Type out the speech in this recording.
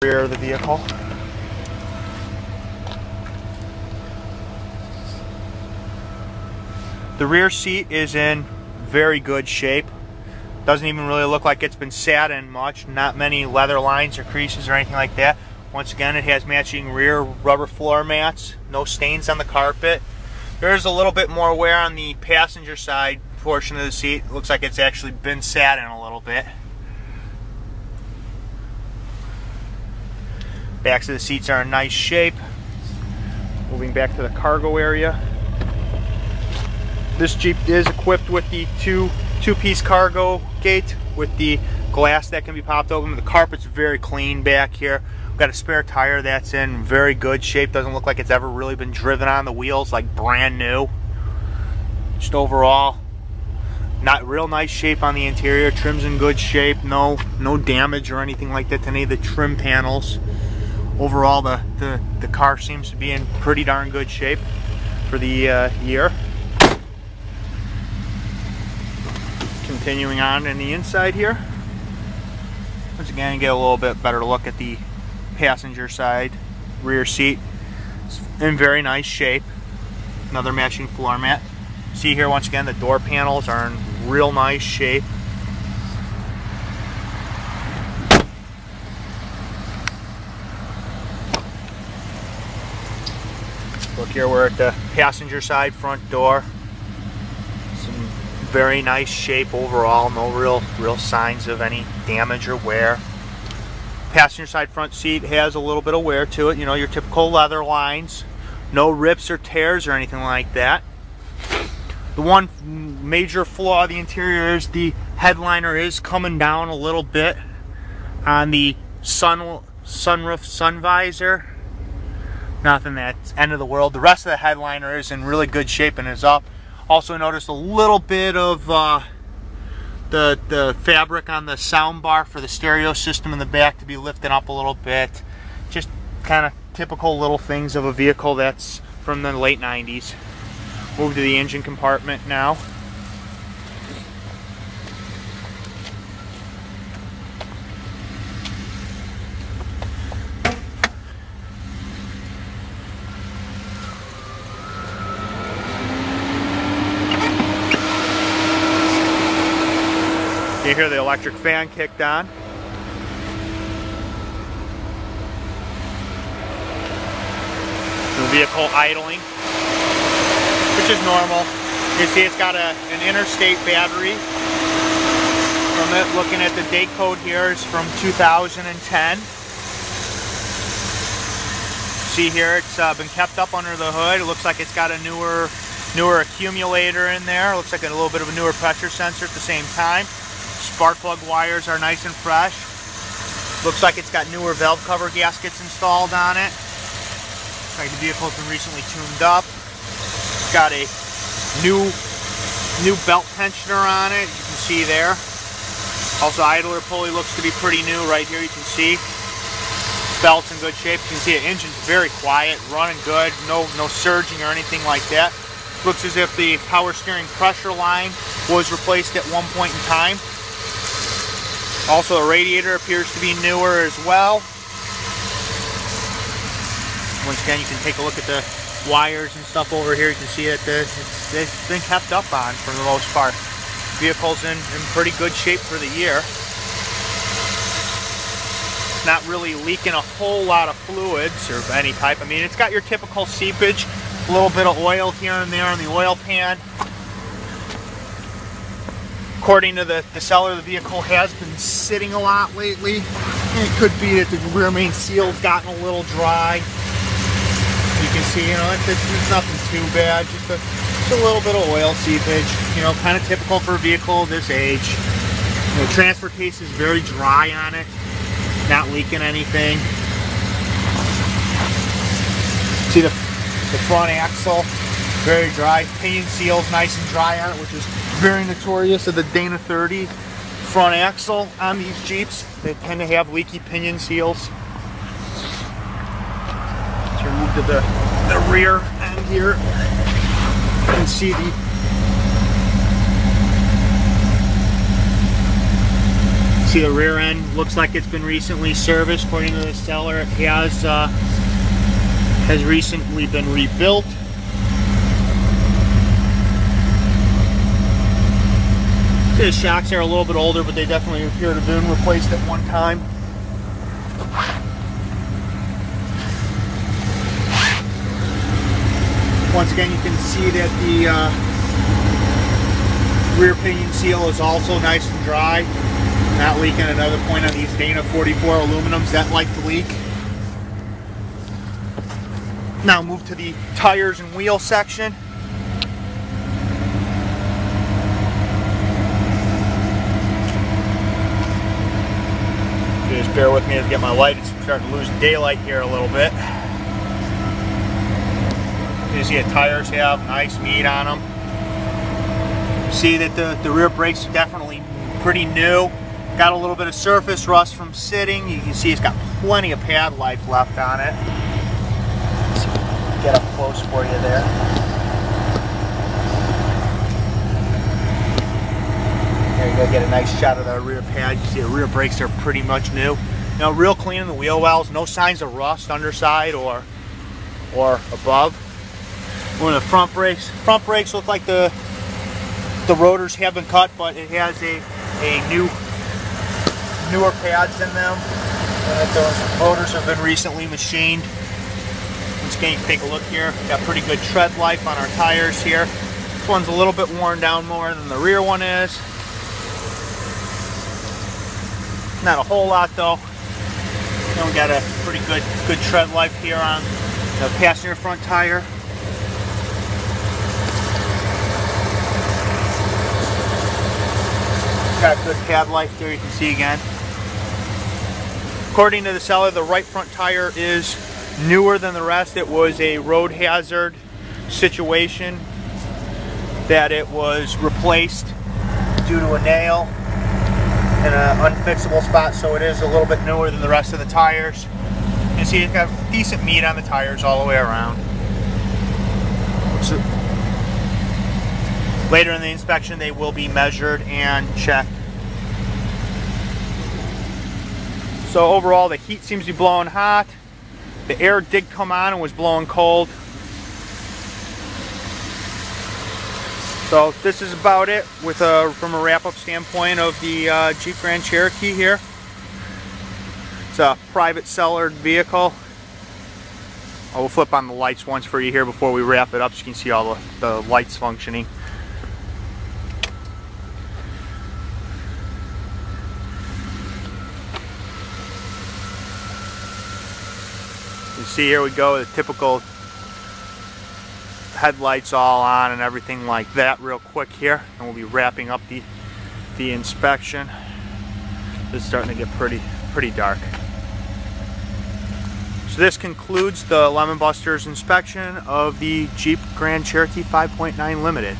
Rear of the vehicle. The rear seat is in very good shape. Doesn't even really look like it's been sat in much. Not many leather lines or creases or anything like that. Once again, it has matching rear rubber floor mats. No stains on the carpet. There's a little bit more wear on the passenger side portion of the seat. Looks like it's actually been sat in a little bit. Backs of the seats are in nice shape. Moving back to the cargo area. This Jeep is equipped with the two-piece cargo gate with the glass that can be popped open. The carpet's very clean back here. We've got a spare tire that's in very good shape. Doesn't look like it's ever really been driven on. The wheels like brand new. Just overall, not real nice shape on the interior. Trim's in good shape. No damage or anything like that to any of the trim panels. Overall, the car seems to be in pretty darn good shape for the year. Continuing on in the inside here. Once again, get a little bit better look at the passenger side rear seat. It's in very nice shape. Another matching floor mat. See here, once again, the door panels are in real nice shape. Look here, we're at the passenger side front door. Some very nice shape overall. No real signs of any damage or wear. Passenger side front seat has a little bit of wear to it. You know, your typical leather lines. No rips or tears or anything like that. The one major flaw of the interior is the headliner is coming down a little bit on the sunroof sun visor. Nothing that's end of the world. The rest of the headliner is in really good shape and is up. Also noticed a little bit of the fabric on the sound bar for the stereo system in the back to be lifted up a little bit. Just kind of typical little things of a vehicle that's from the late 90s. Move to the engine compartment now. You hear the electric fan kicked on. The vehicle idling, which is normal. You see it's got an interstate battery from it. Looking at the date code here is from 2010. See here, it's been kept up under the hood. It looks like it's got a newer accumulator in there. It looks like a little bit of a newer pressure sensor at the same time. Spark plug wires are nice and fresh. Looks like it's got newer valve cover gaskets installed on it. Looks like the vehicle's been recently tuned up. It's got a new belt tensioner on it, you can see there. Also, idler pulley looks to be pretty new right here, you can see. Belt's in good shape. You can see the engine's very quiet, running good, no surging or anything like that. Looks as if the power steering pressure line was replaced at one point in time. Also, the radiator appears to be newer as well. Once again, you can take a look at the wires and stuff over here. You can see that it's been kept up on for the most part. Vehicle's in pretty good shape for the year. Not really leaking a whole lot of fluids or any type. I mean, it's got your typical seepage, a little bit of oil here and there on the oil pan. According to the seller, the vehicle has been sitting a lot lately. It could be that the rear main seal's gotten a little dry. You can see, you know, it's nothing too bad. Just a little bit of oil seepage. You know, kind of typical for a vehicle of this age. You know, transfer case is very dry on it. Not leaking anything. See the front axle, very dry. Pinion seal's nice and dry on it, which is very notorious of the Dana 30 front axle on these Jeeps. They tend to have leaky pinion seals. Let's move to the rear end here. You can see the See the rear end looks like it's been recently serviced. According to the seller, it has recently been rebuilt. The shocks are a little bit older, but they definitely appear to have been replaced at one time. Once again, you can see that the rear pinion seal is also nice and dry. Not leaking. Another point on these Dana 44 aluminums that like to leak. Now move to the tires and wheel section. Just bear with me to get my light. It's starting to lose daylight here a little bit. You see the tires have nice meat on them. See that the rear brakes are definitely pretty new. Got a little bit of surface rust from sitting. You can see it's got plenty of pad life left on it. Let's get up close for you there. There you go, get a nice shot of the rear pad. You see the rear brakes are pretty much new. Now, real clean in the wheel wells. No signs of rust underside or above. One of the front brakes. Front brakes look like the rotors have been cut, but it has a newer pads in them. And those rotors have been recently machined. Once again, you can take a look here. Got pretty good tread life on our tires here. This one's a little bit worn down more than the rear one is. Not a whole lot though. We got a pretty good tread life here on the passenger front tire. Got good pad life there, you can see again. According to the seller, the right front tire is newer than the rest. It was a road hazard situation that it was replaced due to a nail in an unfixable spot, so it is a little bit newer than the rest of the tires. You can see it's got decent meat on the tires all the way around. So later in the inspection, they will be measured and checked. So overall, the heat seems to be blowing hot. The air did come on and was blowing cold. So this is about it with from a wrap-up standpoint of the Jeep Grand Cherokee here. It's a private seller vehicle. I will flip on the lights once for you here before we wrap it up so you can see all the lights functioning. You see, here we go, the typical headlights all on and everything like that real quick here, and we'll be wrapping up the inspection. It's starting to get pretty dark. So this concludes the Lemonbuster's inspection of the Jeep Grand Cherokee 5.9 Limited.